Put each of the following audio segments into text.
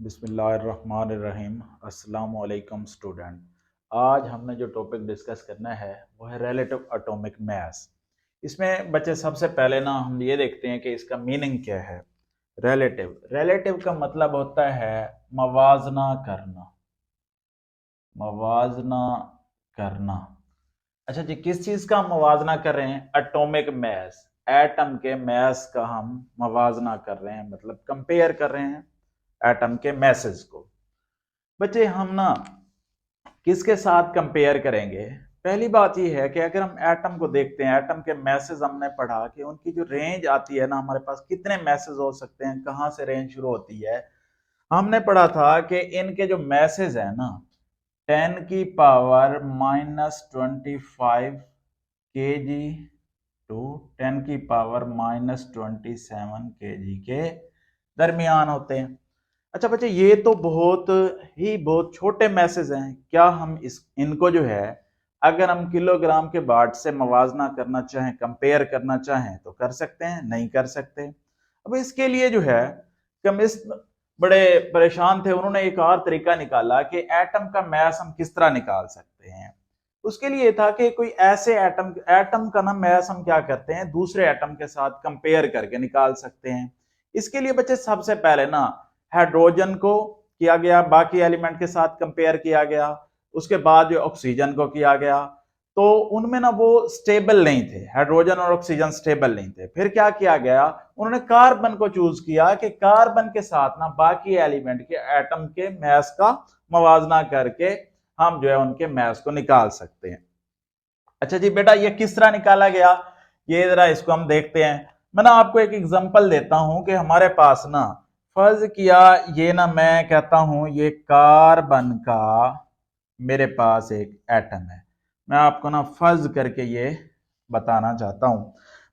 बिस्मिल्लाहिर्रहमानिर्रहीम। अस्सलाम वालेकुम स्टूडेंट। आज हमने जो टॉपिक डिस्कस करना है वो है रिलेटिव एटॉमिक मास। इसमें बच्चे सबसे पहले ना हम ये देखते हैं कि इसका मीनिंग क्या है। रिलेटिव का मतलब होता है मवाजना करना। मवाजना करना। अच्छा जी, किस चीज का हम मवाजना कर रहे हैं? Atomic mass. एटम के मास का हम मवाजना कर रहे हैं, मतलब कंपेयर कर रहे हैं एटम के मैसेज को। बच्चे हम ना किसके साथ कंपेयर करेंगे? पहली बात यह है कि अगर हम एटम को देखते हैं, एटम के मैसेज हमने पढ़ा कि उनकी जो रेंज आती है ना, हमारे पास कितने मैसेज हो सकते हैं, कहां से रेंज शुरू होती है। हमने पढ़ा था कि इनके जो मैसेज है ना, 10⁻⁻25 kg टू 10⁻⁻27 kg के दरमियान होते हैं। अच्छा बच्चे, ये तो बहुत छोटे मैसेज हैं। क्या हम इनको जो है, अगर हम किलोग्राम के वाट से मवाजना करना चाहें, कंपेयर करना चाहें तो कर सकते हैं? नहीं कर सकते। अब इसके लिए जो है, केमिस्ट बड़े परेशान थे। उन्होंने एक और तरीका निकाला कि एटम का मैस हम किस तरह निकाल सकते हैं। उसके लिए था कि कोई ऐसे एटम का ना मैस हम क्या करते हैं, दूसरे एटम के साथ कंपेयर करके निकाल सकते हैं। इसके लिए बच्चे सबसे पहले ना हाइड्रोजन को किया गया, बाकी एलिमेंट के साथ कंपेयर किया गया। उसके बाद जो ऑक्सीजन को किया गया, तो उनमें ना वो स्टेबल नहीं थे, हाइड्रोजन और ऑक्सीजन स्टेबल नहीं थे। फिर क्या किया गया, उन्होंने कार्बन को चूज किया कि कार्बन के साथ ना बाकी एलिमेंट के एटम के मैस का मवाजना करके हम जो है उनके मैस को निकाल सकते हैं। अच्छा जी बेटा, ये किस तरह निकाला गया, ये जरा इसको हम देखते हैं। मैं ना आपको एक एग्जांपल देता हूं कि हमारे पास ना, फर्ज किया ये ना, मैं कहता हूं ये कार्बन का मेरे पास एक एटम है। मैं आपको ना फर्ज करके ये बताना चाहता हूं।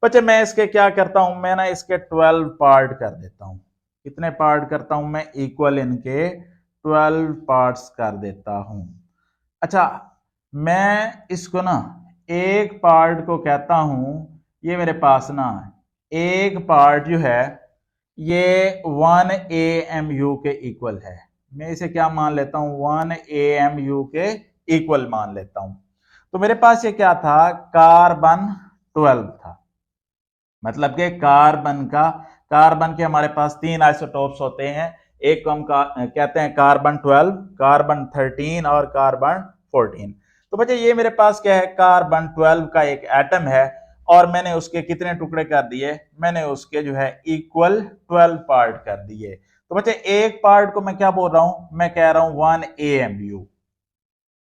बच्चे मैं इसके क्या करता हूं, मैं ना इसके 12 पार्ट कर देता हूं। कितने पार्ट करता हूं मैं? इक्वल इनके 12 पार्ट्स कर देता हूं। अच्छा, मैं इसको ना एक पार्ट को कहता हूं, ये मेरे पास ना एक पार्ट जो है ये 1 AMU के इक्वल है। मैं इसे क्या मान लेता हूं? 1 AMU के इक्वल मान लेता हूं। तो मेरे पास ये क्या था? कार्बन 12 था। मतलब कि कार्बन के हमारे पास 3 आइसोटोप्स होते हैं। एक को हम कहते हैं कार्बन 12, कार्बन 13 और कार्बन 14। तो बच्चे ये मेरे पास क्या है? कार्बन 12 का एक एटम है, और मैंने उसके कितने टुकड़े कर दिए? मैंने उसके जो है इक्वल 12 पार्ट कर दिए। तो बच्चे एक पार्ट को मैं क्या बोल रहा हूं? मैं कह रहा हूं 1 AMU।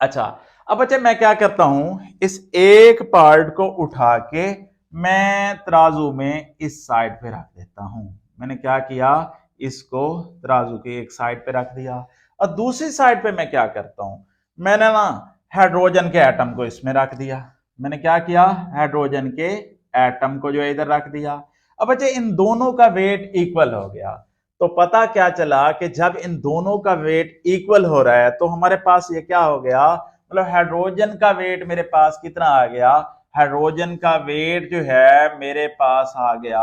अच्छा, अब बच्चे मैं क्या करता हूं, इस एक पार्ट को उठा के मैं तराजू में इस साइड पे रख देता हूं। मैंने क्या किया, इसको तराजू के एक साइड पे रख दिया। और दूसरी साइड पे मैं क्या करता हूं, मैंने ना हाइड्रोजन के एटम को इसमें रख दिया। मैंने क्या किया, हाइड्रोजन के एटम को जो है इधर रख दिया। अब बच्चे इन दोनों का वेट इक्वल हो गया। तो पता क्या चला कि जब इन दोनों का वेट इक्वल हो रहा है तो हमारे पास ये क्या हो गया, मतलब हाइड्रोजन का वेट मेरे पास कितना आ गया? हाइड्रोजन का वेट जो है मेरे पास आ गया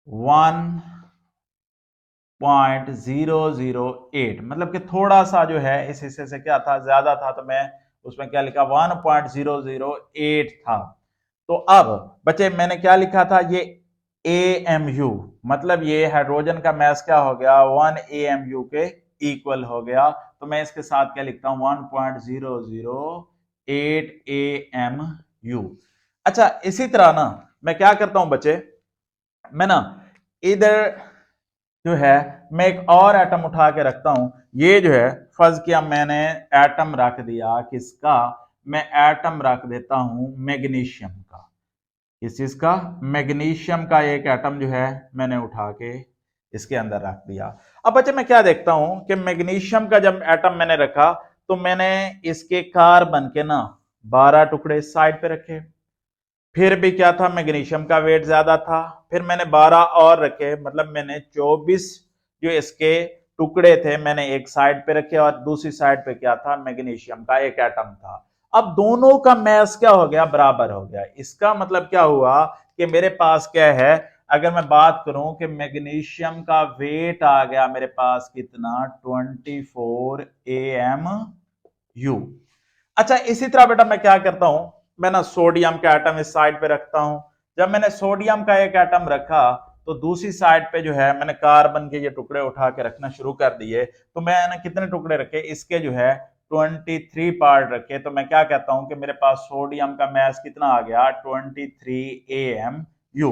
1.008। मतलब कि थोड़ा सा जो है इस हिस्से से क्या था, ज्यादा था, तो मैं उसमें क्या लिखा, 1.008 था। तो अब बच्चे मैंने क्या लिखा था, ये AMU, मतलब ये हाइड्रोजन का मैस क्या हो गया, 1 AMU के इक्वल हो गया। तो मैं इसके साथ क्या लिखता हूं, 1.008 AMU। अच्छा, इसी तरह ना मैं क्या करता हूं बच्चे, मैं ना इधर जो है मैं एक और एटम उठा के रखता हूं। ये जो है, फर्ज किया मैंने एटम रख दिया किसका, मैं एटम रख देता हूं मैग्नीशियम का। किस चीज का? मैग्नीशियम का एक एटम जो है मैंने उठा के इसके अंदर रख दिया। अब बच्चे मैं क्या देखता हूं कि मैग्नीशियम का जब एटम मैंने रखा, तो मैंने इसके कार्बन के ना 12 टुकड़े साइड पे रखे। फिर भी क्या था, मैग्नीशियम का वेट ज्यादा था। फिर मैंने 12 और रखे, मतलब मैंने 24 जो इसके टुकड़े थे मैंने एक साइड पे रखे, और दूसरी साइड पे क्या था, मैग्नीशियम का एक एटम था। अब दोनों का मैस क्या हो गया, बराबर हो गया। इसका मतलब क्या हुआ कि मेरे पास क्या है, अगर मैं बात करूं कि मैग्नीशियम का वेट आ गया मेरे पास कितना 24 AMU। अच्छा, इसी तरह बेटा मैं क्या करता हूं, मैं ना सोडियम का एटम इस साइड पे रखता हूं। जब मैंने सोडियम का एक एटम रखा तो दूसरी साइड पे जो है मैंने कार्बन के ये टुकड़े उठा के रखना शुरू कर दिए। तो मैंने कितने टुकड़े रखे, इसके जो है 23 पार्ट रखे। तो मैं क्या कहता हूं कि मेरे पास सोडियम का मास कितना आ गया 23 AMU।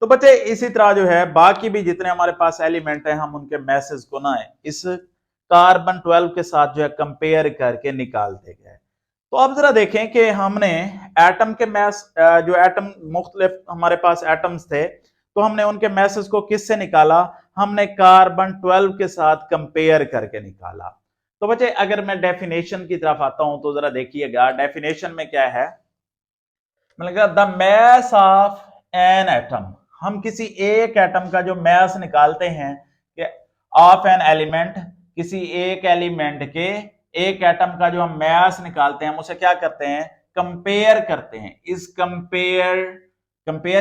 तो बच्चे इसी तरह जो है बाकी भी जितने हमारे पास एलिमेंट है हम उनके मैसेज को ना इस कार्बन 12 के साथ जो है कंपेयर करके निकालते गए। तो अब जरा देखें कि हमने एटम के मैस जो एटम मुख्तलिफ हमारे पास एटम्स थे तो हमने उनके मैसेज को किससे निकाला, हमने कार्बन 12 के साथ कंपेयर करके निकाला। तो बच्चे अगर मैं डेफिनेशन की तरफ आता हूं तो जरा देखिएगा डेफिनेशन में क्या है, मतलब the mass of an atom, हम किसी एक एटम का जो मैस निकालते हैं कि ऑफ एन एलिमेंट, किसी एक एलिमेंट के एक एटम का जो हम मैस निकालते हैं हम उसे क्या करते हैं, कंपेयर करते हैं। इस कंपेयर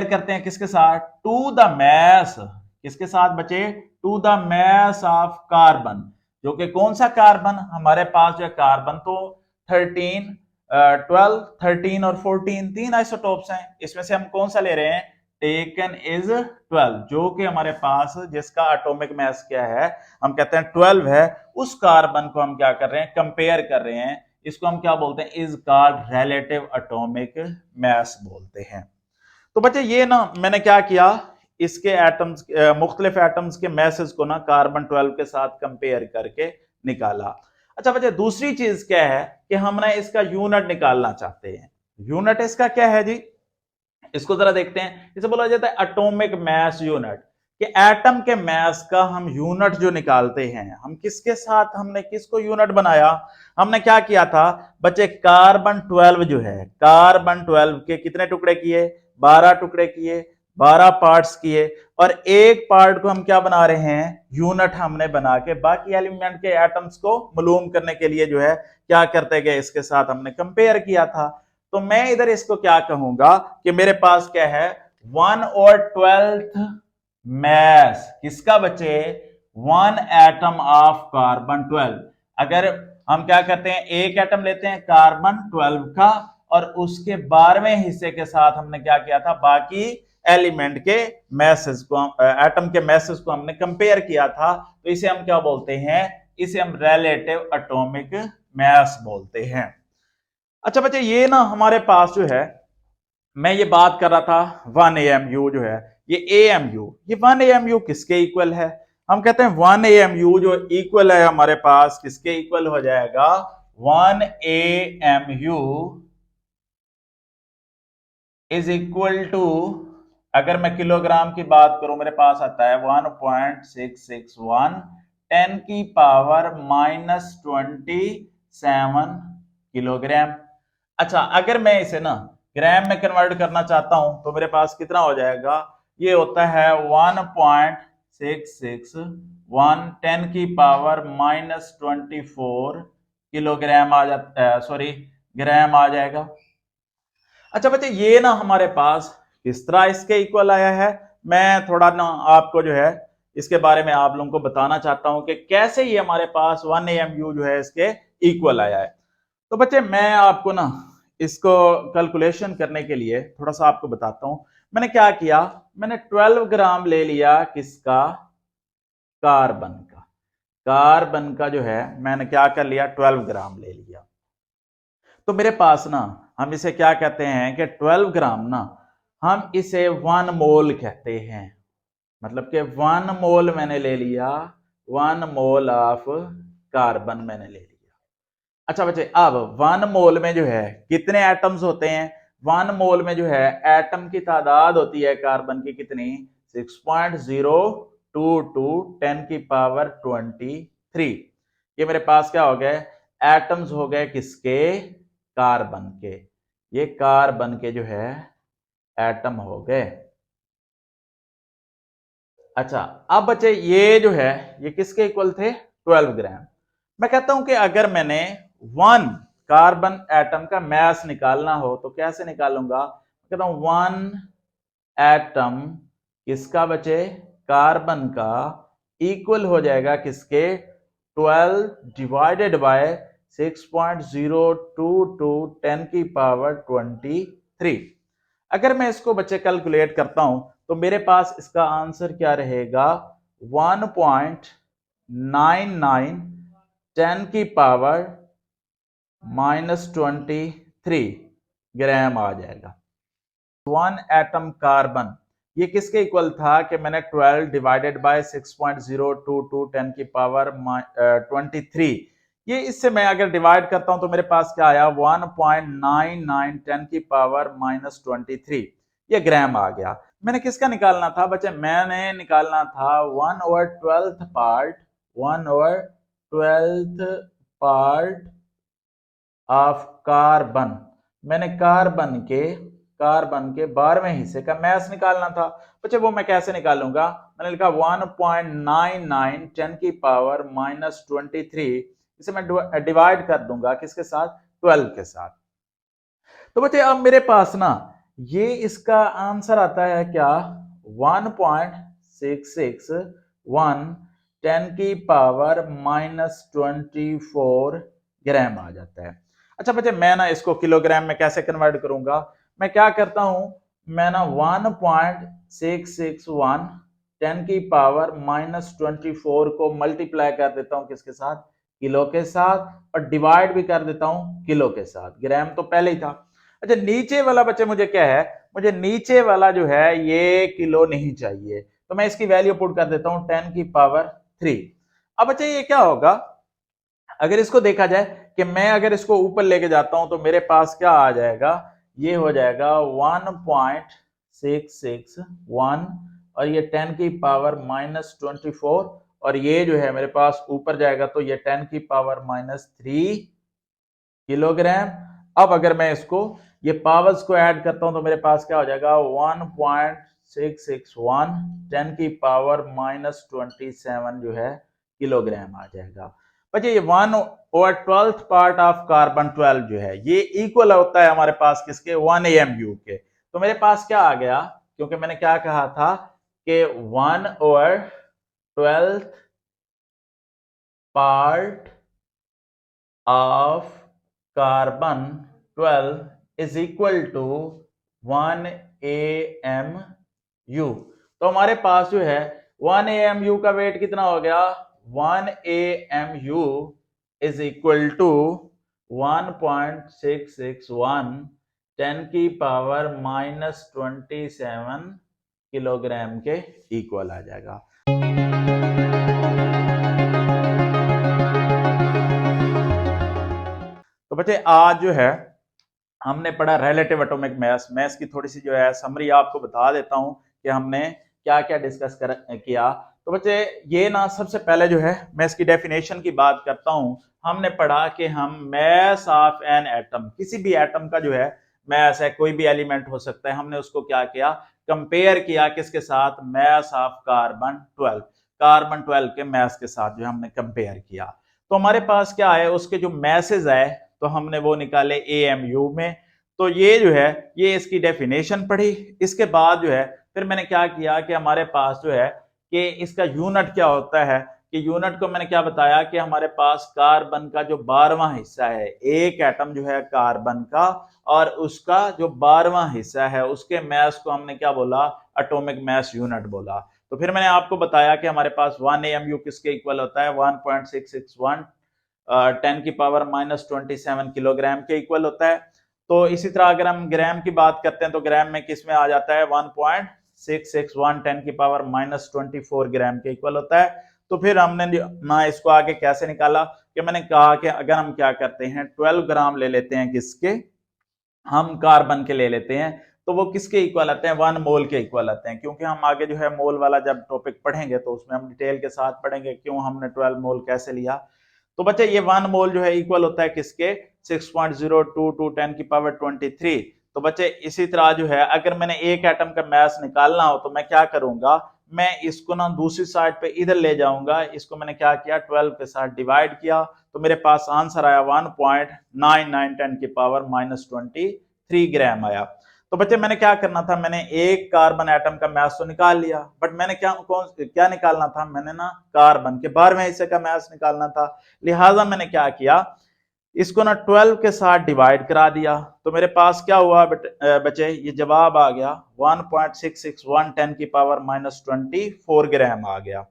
करते हैं किसके साथ, टू द मैस, किसके साथ बचे, to the mass of carbon, जो कि कौन सा कार्बन, हमारे पास जो है कार्बन तो 13 12 13 और 14 तीन आइसोटोप्स हैं, इसमें से हम कौन सा ले रहे हैं, टेकन इज 12, जो कि हमारे पास जिसका एटॉमिक मास क्या है हम कहते हैं 12 है, उस कार्बन को हम क्या कर रहे हैं, कंपेयर कर रहे हैं। इसको हम क्या बोलते हैं, is called relative atomic mass बोलते हैं। तो बच्चे ये ना मैंने क्या किया, इसके एटम्स मुख्तलिफ एटम्स के मैसेज को ना कार्बन 12 के साथ कंपेयर करके निकाला। अच्छा बच्चे दूसरी चीज क्या है कि हमने इसका यूनिट निकालना चाहते हैं। यूनिट इसका क्या है जी, इसको जरा देखते हैं। इसे बोला जाता है एटॉमिक मास यूनिट, कि एटम के मास का हम यूनिट जो निकालते हैं, हम किसके साथ, हमने किसको यूनिट बनाया, हमने क्या किया था बच्चे, कार्बन 12 जो है, कार्बन 12 के कितने टुकड़े किए, 12 टुकड़े किए, 12 पार्ट्स किए, और एक पार्ट को हम क्या बना रहे हैं, यूनिट हमने बना के बाकी एलिमेंट के एटम्स को मालूम करने के लिए जो है क्या करते गए, इसके साथ हमने कंपेयर किया था। तो मैं इधर इसको क्या कहूंगा कि मेरे पास क्या है 1/12 मैस किसका बचे, 1 एटम ऑफ कार्बन 12। अगर हम क्या करते हैं, एक एटम लेते हैं कार्बन 12 का और उसके 12वें हिस्से के साथ हमने क्या किया था, बाकी एलिमेंट के मैसेज को, एटम के मैसेज को हमने कंपेयर किया था। तो इसे हम क्या बोलते हैं, इसे हम रिलेटिव एटॉमिक मास बोलते हैं। अच्छा बच्चे ये ना हमारे पास जो है, मैं ये बात कर रहा था 1 AMU जो है, ये AMU, ये 1 AMU किसके इक्वल है, हम कहते हैं 1 AMU जो इक्वल है हमारे पास किसके इक्वल हो जाएगा, 1 AMU इज इक्वल टू, अगर मैं किलोग्राम की बात करूं मेरे पास आता है 1.661 10 की पावर -27 किलोग्राम। अच्छा अगर मैं इसे ना ग्राम में कन्वर्ट करना चाहता हूं तो मेरे पास कितना हो जाएगा, ये होता है 1.661 10 की पावर -24 किलोग्राम आ जाता है, सॉरी ग्राम आ जाएगा। अच्छा बच्चे ये ना हमारे पास किस तरह इसके इक्वल आया है, मैं थोड़ा ना आपको जो है इसके बारे में आप लोगों को बताना चाहता हूं कि कैसे ये हमारे पास 1 AMU जो है इसके इक्वल आया है। तो बच्चे मैं आपको ना इसको कैलकुलेशन करने के लिए थोड़ा सा आपको बताता हूं। मैंने क्या किया, मैंने 12 ग्राम ले लिया किसका, कार्बन का, कार्बन का जो है मैंने क्या कर लिया 12 ग्राम ले लिया। तो मेरे पास ना हम इसे क्या कहते हैं कि 12 ग्राम ना हम इसे 1 मोल कहते हैं, मतलब कि 1 मोल मैंने ले लिया, 1 मोल ऑफ कार्बन मैंने ले लिया। अच्छा बच्चे अब 1 मोल में जो है कितने एटम्स होते हैं, 1 मोल में जो है एटम की तादाद होती है कार्बन की कितनी, 6.022 10 की पावर 23। ये मेरे पास क्या हो गए, एटम्स हो गए किसके, कार्बन के, ये कार्बन के जो है एटम हो गए। अच्छा अब बच्चे ये जो है ये किसके इक्वल थे, 12 ग्राम। मैं कहता हूं कि अगर मैंने 1 कार्बन एटम का मास निकालना हो तो कैसे निकालूंगा, कहता हूं 1 एटम किसका बचे, कार्बन का, इक्वल हो जाएगा किसके, 12 डिवाइडेड बाय 6.022 10 की पावर 23। अगर मैं इसको बच्चे कैलकुलेट करता हूं तो मेरे पास इसका आंसर क्या रहेगा, 1.99 10 की पावर -23 ग्राम आ जाएगा। 1 एटम कार्बन ये किसके इक्वल था कि मैंने 12 डिवाइडेड बाय 6.022 10 की पावर 23, ये इससे मैं अगर डिवाइड करता हूं तो मेरे पास क्या आया, 1.99 10 की पावर -23, ये ग्राम आ गया। मैंने किसका निकालना था बच्चे, मैंने निकालना था 1/12 पार्ट, 1/12 पार्ट ऑफ कार्बन। मैंने कार्बन के 12वें हिस्से का मैस निकालना था बच्चे, वो मैं कैसे निकालूंगा, मैंने लिखा 1.99 10 की पावर -23, इसे मैं डिवाइड कर दूंगा किसके साथ, 12 के साथ। तो बच्चे अब मेरे पास ना ये इसका आंसर आता है क्या, 1.661 10 की पावर -24 ग्राम आ जाता है। अच्छा बच्चे मैं ना इसको किलोग्राम में कैसे कन्वर्ट करूंगा, मैं क्या करता हूं, मैं ना 1.661 10 की पावर -24 को मल्टीप्लाई कर देता हूं किसके साथ, किलो के साथ, और डिवाइड भी कर देता हूं किलो के साथ, ग्राम तो पहले ही था। अच्छा नीचे वाला बच्चे मुझे क्या है, मुझे नीचे वाला जो है ये किलो नहीं चाहिए, तो मैं इसकी वैल्यू पुट कर देता हूं 10 की पावर 3। अब बच्चे ये क्या होगा, अगर इसको देखा जाए कि मैं अगर इसको ऊपर लेके जाता हूं तो मेरे पास क्या आ जाएगा, ये हो जाएगा 1.661 और ये 10 की पावर -24, और ये जो है मेरे पास ऊपर जाएगा तो ये 10 की पावर -3 किलोग्राम। अब अगर मैं इसको ये पावर्स को ऐड करता हूं तो मेरे पास क्या हो जाएगा, 1.661 10 की पावर -27 जो है किलोग्राम आ जाएगा। बच्चे ये 1/12 पार्ट ऑफ कार्बन 12 जो है ये इक्वल होता है हमारे पास किसके, 1 AMU के। तो मेरे पास क्या आ गया, क्योंकि मैंने क्या कहा था कि 1/12 part of carbon 12 is equal to 1 AMU। तो हमारे पास जो है 1 AMU का वेट कितना हो गया, 1 AMU इज इक्वल टू 1.661 10 की पावर -27 किलोग्राम के इक्वल आ जाएगा। तो बच्चे आज जो है हमने पढ़ा रिलेटिव एटॉमिक मास। मास की थोड़ी सी जो है समरी आपको बता देता हूं कि हमने क्या क्या डिस्कस किया। तो बच्चे ये ना सबसे पहले जो है मैं इसकी डेफिनेशन की बात करता हूं। हमने पढ़ा कि हम मास ऑफ एन एटम, किसी भी एटम का जो है मास है, कोई भी एलिमेंट हो सकता है, हमने उसको क्या किया, कंपेयर किया किसके साथ, मास ऑफ कार्बन 12, कार्बन 12 के मास के साथ जो हमने कंपेयर किया। तो हमारे पास क्या है, उसके जो मैसेज है तो हमने वो निकाले AMU में। तो ये जो है ये इसकी डेफिनेशन पढ़ी। इसके बाद जो है फिर मैंने क्या किया कि हमारे पास जो है कि इसका यूनिट क्या होता है, कि यूनिट को मैंने क्या बताया कि हमारे पास कार्बन का जो 12वां हिस्सा है, एक एटम जो है कार्बन का और उसका जो 12वां हिस्सा है उसके मास को हमने क्या बोला, एटॉमिक मास यूनिट बोला। तो फिर मैंने आपको बताया कि हमारे पास 1 AMU किसके इक्वल होता है, 1.661 10 की पावर -27 किलोग्राम के इक्वल होता है। तो इसी तरह अगर हम ग्राम की बात करते हैं तो ग्राम में किस में आ जाता है, 1.661 10 की पावर -24 ग्राम के इक्वल होता है। तो फिर हमने ना इसको आगे कैसे निकाला, कि मैंने कहा कि अगर हम क्या करते हैं 12 ग्राम ले लेते हैं, किसके, हम कार्बन के ले लेते हैं, तो वो किसके इक्वल आते हैं, 1 मोल के इक्वल आते हैं। क्योंकि हम आगे जो है मोल वाला जब टॉपिक पढ़ेंगे तो उसमें हम डिटेल के साथ पढ़ेंगे क्यों हमने 12 मोल कैसे लिया। तो बच्चे ये 1 मोल जो है इक्वल होता है किसके, 6.022 10 की पावर 23। तो बच्चे इसी तरह जो है अगर मैंने एक एटम का मास निकालना हो तो मैं क्या करूंगा, मैं इसको ना दूसरी साइड पे इधर ले जाऊंगा। इसको मैंने क्या किया, 12 के साथ डिवाइड किया, तो मेरे पास आंसर आया 1.99 10 की पावर -23 ग्राम आया। तो बच्चे मैंने क्या करना था, मैंने एक कार्बन एटम का मास तो निकाल लिया, बट मैंने क्या निकालना था, मैंने ना कार्बन के 12वें हिस्से का मास निकालना था। लिहाजा मैंने क्या किया, इसको ना 12 के साथ डिवाइड करा दिया, तो मेरे पास क्या हुआ बच्चे, ये जवाब आ गया 1.661 की पावर -24 ग्राम आ गया।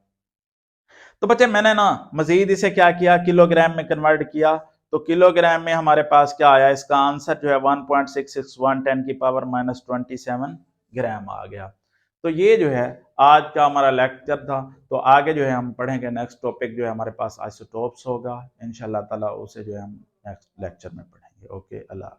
तो बच्चे मैंने ना मजीद इसे क्या किया, किलोग्राम में कन्वर्ट किया, तो किलोग्राम में हमारे पास क्या आया, इसका आंसर जो है 1.661 की पावर -27 ग्राम आ गया। तो ये जो है आज का हमारा लेक्चर था। तो आगे जो है हम पढ़ेंगे, नेक्स्ट टॉपिक जो है हमारे पास आइसोटोप्स होगा इंशाल्लाह ताला, उसे जो है हम नेक्स्ट लेक्चर में पढ़ेंगे। ओके, अल्लाह।